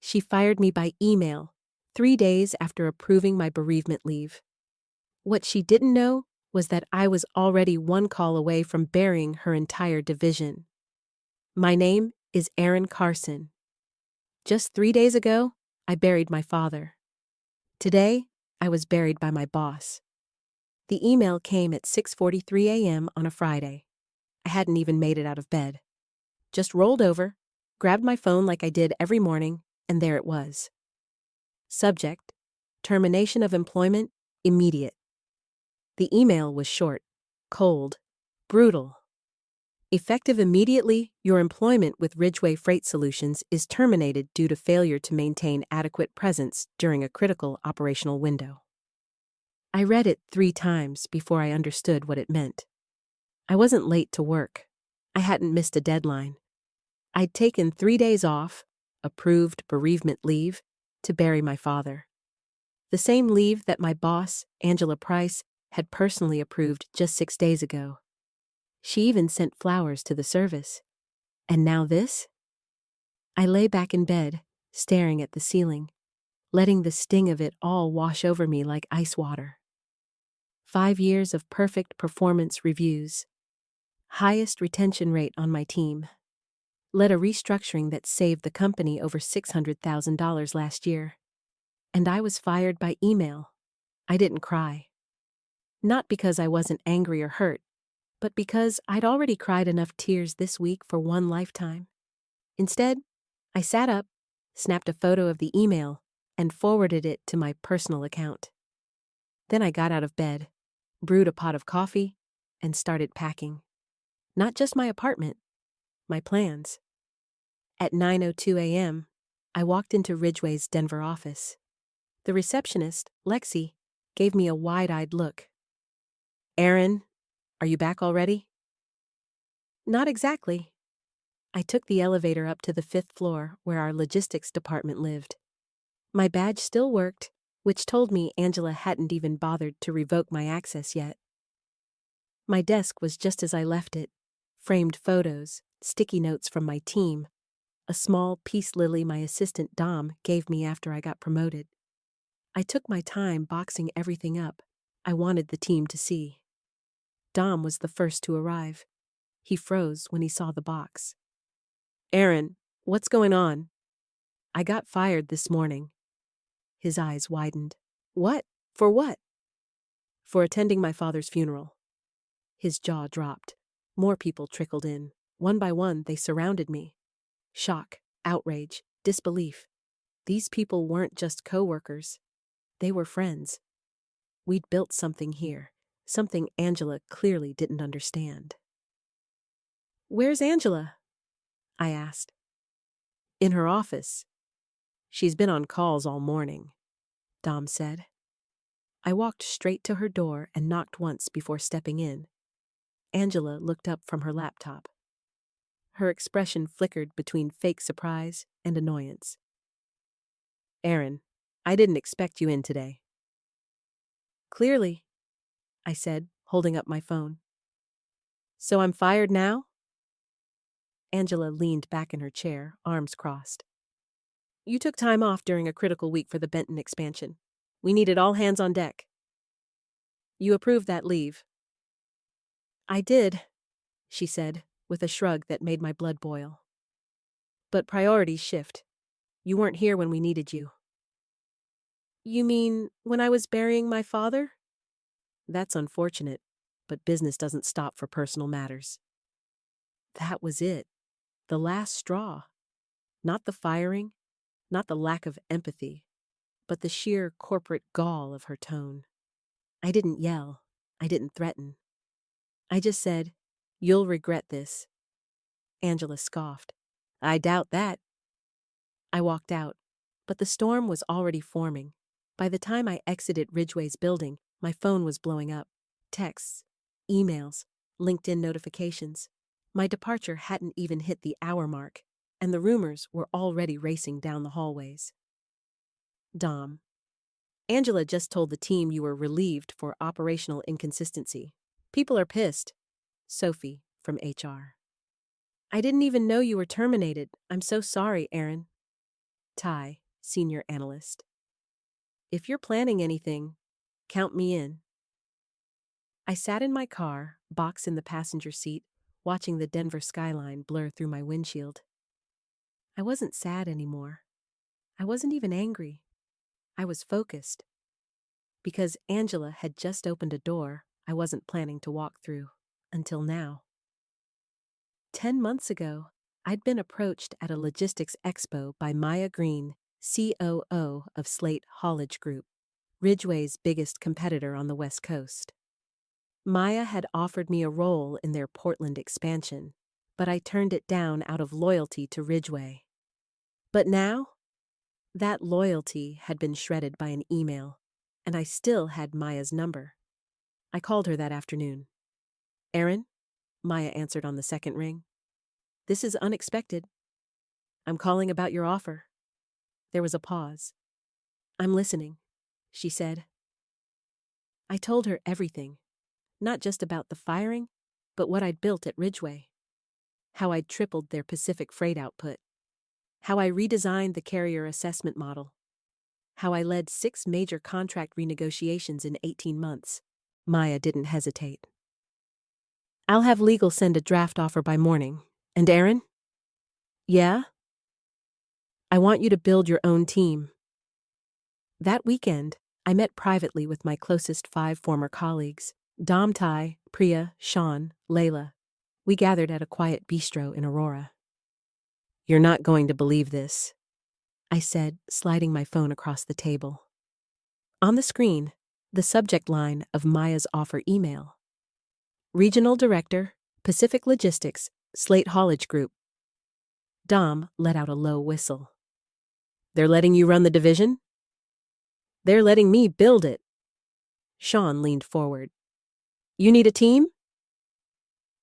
She fired me by email, 3 days after approving my bereavement leave. What she didn't know was that I was already one call away from burying her entire division. My name is Aaron Carson. Just 3 days ago, I buried my father. Today, I was buried by my boss. The email came at 6:43 a.m. on a Friday. I hadn't even made it out of bed. Just rolled over, grabbed my phone like I did every morning, and there it was. Subject: termination of employment, immediate. The email was short, cold, brutal. Effective immediately, your employment with Ridgeway Freight Solutions is terminated due to failure to maintain adequate presence during a critical operational window. I read it 3 times before I understood what it meant. I wasn't late to work. I hadn't missed a deadline. I'd taken 3 days off, approved bereavement leave, to bury my father. The same leave that my boss, Angela Price, had personally approved just 6 days ago. She even sent flowers to the service. And now this? I lay back in bed, staring at the ceiling, letting the sting of it all wash over me like ice water. 5 years of perfect performance reviews. Highest retention rate on my team. Led a restructuring that saved the company over $600,000 last year. And I was fired by email. I didn't cry. Not because I wasn't angry or hurt, but because I'd already cried enough tears this week for one lifetime. Instead, I sat up, snapped a photo of the email, and forwarded it to my personal account. Then I got out of bed, brewed a pot of coffee, and started packing. Not just my apartment, my plans. At 9:02 a.m., I walked into Ridgeway's Denver office. The receptionist, Lexi, gave me a wide-eyed look. "Aaron, are you back already?" Not exactly. I took the elevator up to the 5th floor where our logistics department lived. My badge still worked, which told me Angela hadn't even bothered to revoke my access yet. My desk was just as I left it. Framed photos, sticky notes from my team, a small peace lily my assistant Dom gave me after I got promoted. I took my time boxing everything up. I wanted the team to see. Dom was the first to arrive. He froze when he saw the box. "Aaron, what's going on?" "I got fired this morning." His eyes widened. "What? For what?" "For attending my father's funeral." His jaw dropped. More people trickled in. One by one, they surrounded me. Shock, outrage, disbelief. These people weren't just co-workers. They were friends. We'd built something here, something Angela clearly didn't understand. "Where's Angela?" I asked. "In her office. She's been on calls all morning," Dom said. I walked straight to her door and knocked once before stepping in. Angela looked up from her laptop. Her expression flickered between fake surprise and annoyance. "Aaron, I didn't expect you in today." "Clearly," I said, holding up my phone. "So I'm fired now?" Angela leaned back in her chair, arms crossed. "You took time off during a critical week for the Benton expansion. We needed all hands on deck. You approved that leave." "I did," she said, with a shrug that made my blood boil. "But priorities shift. You weren't here when we needed you." "You mean when I was burying my father?" "That's unfortunate, but business doesn't stop for personal matters." That was it. The last straw. Not the firing, not the lack of empathy, but the sheer corporate gall of her tone. I didn't yell. I didn't threaten. I just said, "You'll regret this." Angela scoffed. "I doubt that." I walked out, but the storm was already forming. By the time I exited Ridgeway's building, my phone was blowing up. Texts, emails, LinkedIn notifications. My departure hadn't even hit the hour mark, and the rumors were already racing down the hallways. "Dom, Angela just told the team you were relieved for operational inconsistency. People are pissed." Sophie, from HR. "I didn't even know you were terminated. I'm so sorry, Aaron." Ty, senior analyst. If you're planning anything, count me in. I sat in my car, box in the passenger seat, watching the Denver skyline blur through my windshield. I wasn't sad anymore. I wasn't even angry. I was focused. Because Angela had just opened a door I wasn't planning to walk through, until now. 10 months ago, I'd been approached at a logistics expo by Maya Green, COO of Slate Haulage Group, Ridgway's biggest competitor on the West Coast. Maya had offered me a role in their Portland expansion, but I turned it down out of loyalty to Ridgway. But now, that loyalty had been shredded by an email, and I still had Maya's number. I called her that afternoon. "Erin?" Maya answered on the second ring. "This is unexpected. I'm calling about your offer." There was a pause. "I'm listening," she said. I told her everything, not just about the firing, but what I'd built at Ridgway. How I'd tripled their Pacific freight output. How I redesigned the carrier assessment model. How I led 6 major contract renegotiations in 18 months. Maya didn't hesitate. "I'll have legal send a draft offer by morning. And Erin?" "Yeah?" "I want you to build your own team." That weekend, I met privately with my closest 5 former colleagues, Dom, Ty, Priya, Sean, Layla. We gathered at a quiet bistro in Aurora. "You're not going to believe this," I said, sliding my phone across the table. On the screen, the subject line of Maya's offer email. "Regional Director, Pacific Logistics, Slate Haulage Group." Dom let out a low whistle. "They're letting you run the division?" "They're letting me build it." Sean leaned forward. "You need a team?"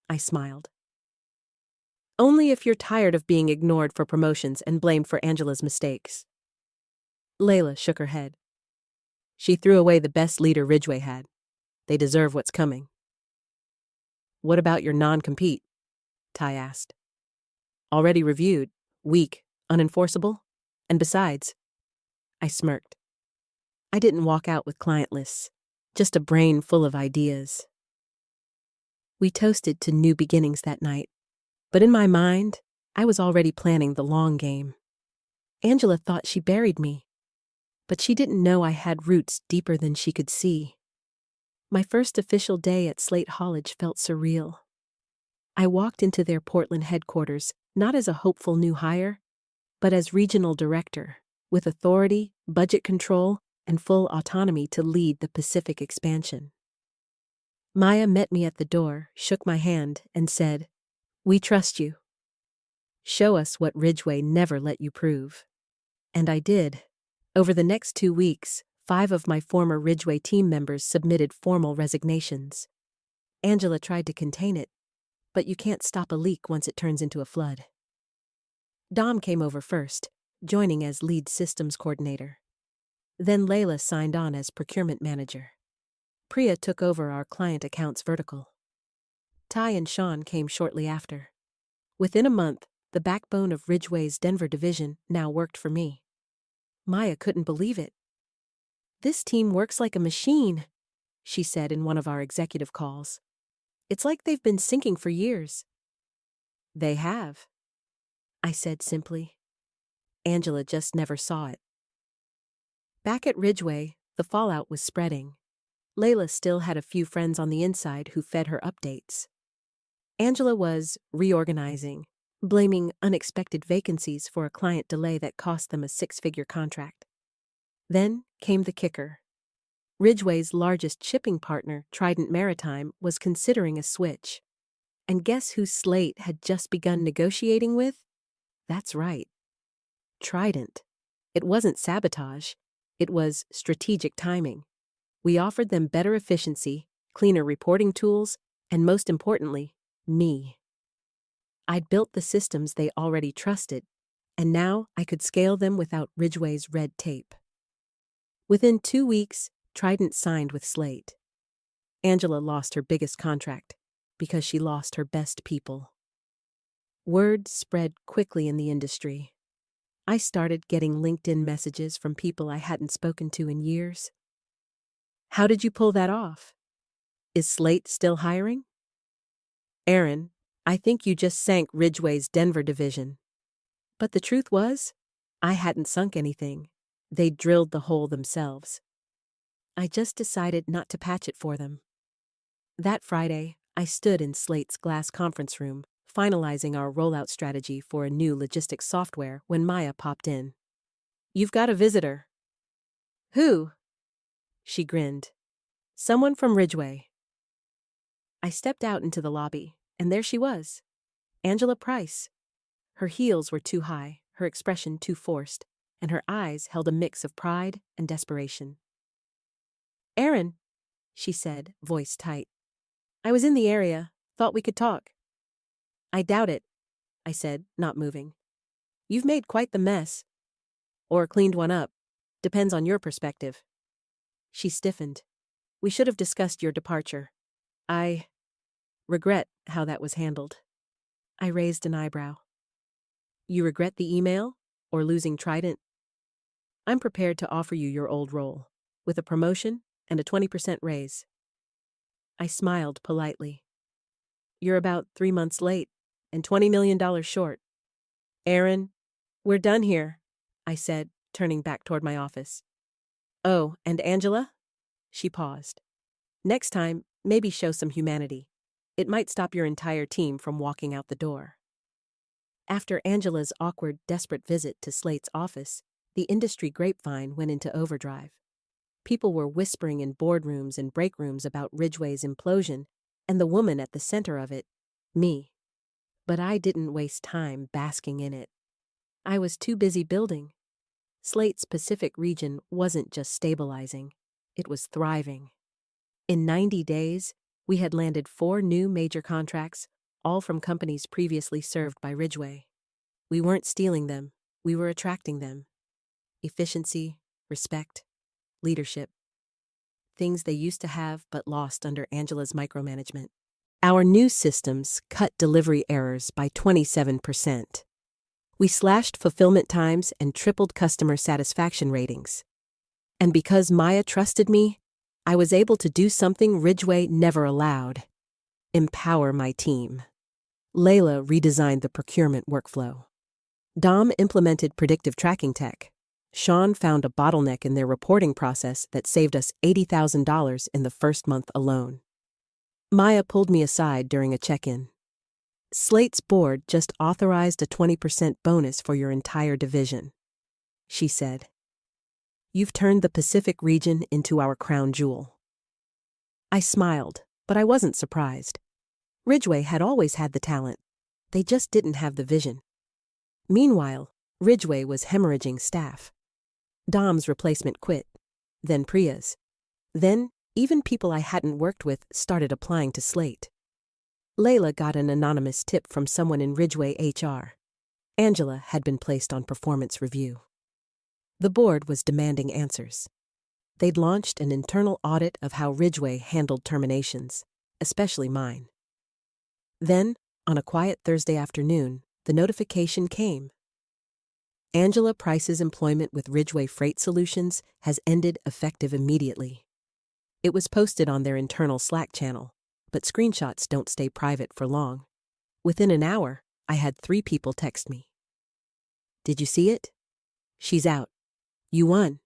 I smiled. "Only if you're tired of being ignored for promotions and blamed for Angela's mistakes." Layla shook her head. "She threw away the best leader Ridgway had. They deserve what's coming." "What about your non-compete?" Ty asked. "Already reviewed, weak, unenforceable, and besides." I smirked. I didn't walk out with client lists, just a brain full of ideas. We toasted to new beginnings that night, but in my mind, I was already planning the long game. Angela thought she buried me, but she didn't know I had roots deeper than she could see. My first official day at Slate Haulage felt surreal. I walked into their Portland headquarters not as a hopeful new hire, but as regional director, with authority, budget control, and full autonomy to lead the Pacific expansion. Maya met me at the door, shook my hand, and said, "We trust you. Show us what Ridgway never let you prove." And I did. Over the next 2 weeks, 5 of my former Ridgway team members submitted formal resignations. Angela tried to contain it, but you can't stop a leak once it turns into a flood. Dom came over first, joining as lead systems coordinator. Then Layla signed on as procurement manager. Priya took over our client accounts vertical. Ty and Sean came shortly after. Within a month, the backbone of Ridgway's Denver division now worked for me. Maya couldn't believe it. "This team works like a machine," she said in one of our executive calls. "It's like they've been syncing for years." "They have," I said simply. Angela just never saw it. Back at Ridgway, the fallout was spreading. Layla still had a few friends on the inside who fed her updates. Angela was reorganizing, blaming unexpected vacancies for a client delay that cost them a 6-figure contract. Then came the kicker. Ridgway's largest shipping partner, Trident Maritime, was considering a switch. And guess who Slate had just begun negotiating with? That's right. Trident. It wasn't sabotage. It was strategic timing. We offered them better efficiency, cleaner reporting tools, and most importantly, me. I'd built the systems they already trusted, and now I could scale them without Ridgway's red tape. Within 2 weeks, Trident signed with Slate. Angela lost her biggest contract because she lost her best people. Word spread quickly in the industry. I started getting LinkedIn messages from people I hadn't spoken to in years. How did you pull that off? Is Slate still hiring? Aaron, I think you just sank Ridgway's Denver division. But the truth was, I hadn't sunk anything. They drilled the hole themselves. I just decided not to patch it for them. That Friday, I stood in Slate's glass conference room, finalizing our rollout strategy for a new logistics software when Maya popped in. You've got a visitor. Who? She grinned. Someone from Ridgway. I stepped out into the lobby, and there she was. Angela Price. Her heels were too high, her expression too forced, and her eyes held a mix of pride and desperation. Aaron, she said, voice tight. I was in the area, thought we could talk. I doubt it, I said, not moving. You've made quite the mess. Or cleaned one up. Depends on your perspective. She stiffened. We should have discussed your departure. I regret how that was handled. I raised an eyebrow. You regret the email? Or losing Trident? I'm prepared to offer you your old role, with a promotion and a 20% raise. I smiled politely. You're about 3 months late, and $20 million short. Aaron, we're done here, I said, turning back toward my office. Oh, and Angela? She paused. Next time, maybe show some humanity. It might stop your entire team from walking out the door. After Angela's awkward, desperate visit to Slate's office, the industry grapevine went into overdrive. People were whispering in boardrooms and break rooms about Ridgway's implosion, and the woman at the center of it, me. But I didn't waste time basking in it. I was too busy building. Slate's Pacific region wasn't just stabilizing, it was thriving. In 90 days, we had landed 4 new major contracts, all from companies previously served by Ridgway. We weren't stealing them, we were attracting them. Efficiency, respect, leadership. Things they used to have but lost under Angela's micromanagement. Our new systems cut delivery errors by 27%. We slashed fulfillment times and tripled customer satisfaction ratings. And because Maya trusted me, I was able to do something Ridgway never allowed: empower my team. Layla redesigned the procurement workflow. Dom implemented predictive tracking tech. Sean found a bottleneck in their reporting process that saved us $80,000 in the first month alone. Maya pulled me aside during a check-in. Slate's board just authorized a 20% bonus for your entire division, she said. You've turned the Pacific region into our crown jewel. I smiled, but I wasn't surprised. Ridgway had always had the talent. They just didn't have the vision. Meanwhile, Ridgway was hemorrhaging staff. Dom's replacement quit, then Priya's. Then, even people I hadn't worked with started applying to Slate. Layla got an anonymous tip from someone in Ridgway HR. Angela had been placed on performance review. The board was demanding answers. They'd launched an internal audit of how Ridgway handled terminations, especially mine. Then, on a quiet Thursday afternoon, the notification came. Angela Price's employment with Ridgway Freight Solutions has ended effective immediately. It was posted on their internal Slack channel, but screenshots don't stay private for long. Within an hour, I had 3 people text me. Did you see it? She's out. You won.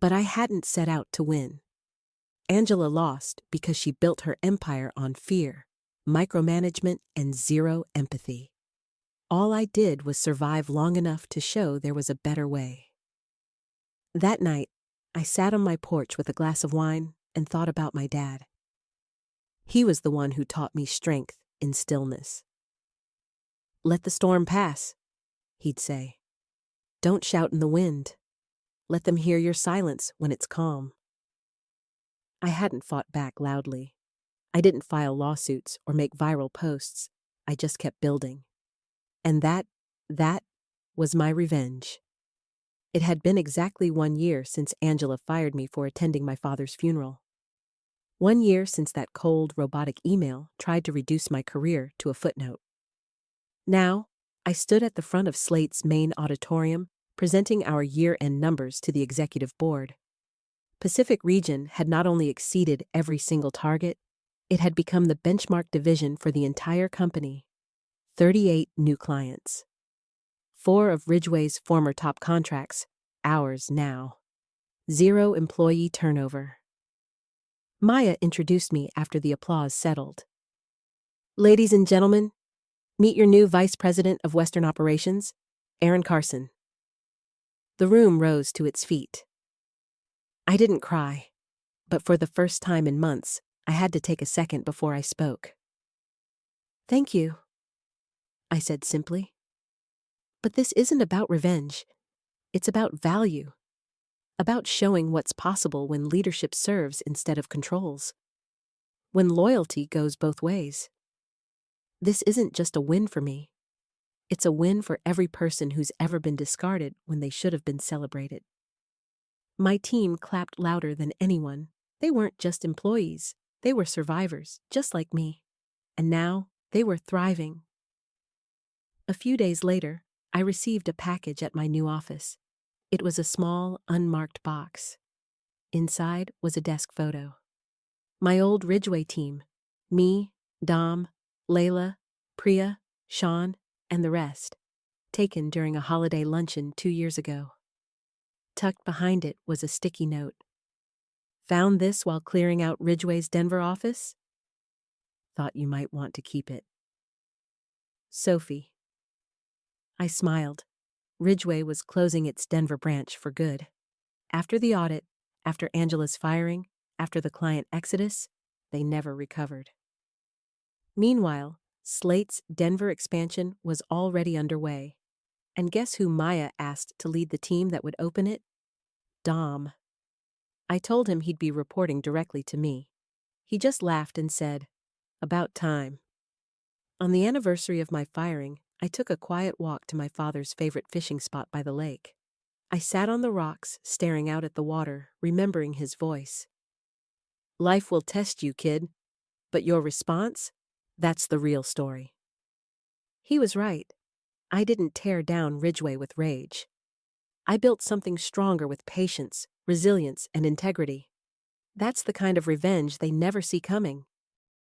But I hadn't set out to win. Angela lost because she built her empire on fear, micromanagement, and zero empathy. All I did was survive long enough to show there was a better way. That night, I sat on my porch with a glass of wine and thought about my dad. He was the one who taught me strength in stillness. Let the storm pass, he'd say. Don't shout in the wind. Let them hear your silence when it's calm. I hadn't fought back loudly. I didn't file lawsuits or make viral posts. I just kept building. And that was my revenge. It had been exactly 1 year since Angela fired me for attending my father's funeral. 1 year since that cold, robotic email tried to reduce my career to a footnote. Now, I stood at the front of Slate's main auditorium, presenting our year-end numbers to the executive board. Pacific Region had not only exceeded every single target, it had become the benchmark division for the entire company. 38 new clients. 4 of Ridgway's former top contracts, ours now. 0 employee turnover. Maya introduced me after the applause settled. Ladies and gentlemen, meet your new Vice President of Western Operations, Aaron Carson. The room rose to its feet. I didn't cry, but for the first time in months, I had to take a second before I spoke. Thank you, I said simply. But this isn't about revenge. It's about value. About showing what's possible when leadership serves instead of controls. When loyalty goes both ways. This isn't just a win for me. It's a win for every person who's ever been discarded when they should have been celebrated. My team clapped louder than anyone. They weren't just employees. They were survivors, just like me. And now, they were thriving. A few days later, I received a package at my new office. It was a small, unmarked box. Inside was a desk photo. My old Ridgway team, me, Dom, Layla, Priya, Sean, and the rest, taken during a holiday luncheon 2 years ago. Tucked behind it was a sticky note. Found this while clearing out Ridgway's Denver office? Thought you might want to keep it. Sophie. I smiled. Ridgway was closing its Denver branch for good. After the audit, after Angela's firing, after the client exodus, they never recovered. Meanwhile, Slate's Denver expansion was already underway. And guess who Maya asked to lead the team that would open it? Dom. I told him he'd be reporting directly to me. He just laughed and said, "About time." On the anniversary of my firing, I took a quiet walk to my father's favorite fishing spot by the lake. I sat on the rocks, staring out at the water, remembering his voice. Life will test you, kid. But your response? That's the real story. He was right. I didn't tear down Ridgway with rage. I built something stronger with patience, resilience, and integrity. That's the kind of revenge they never see coming.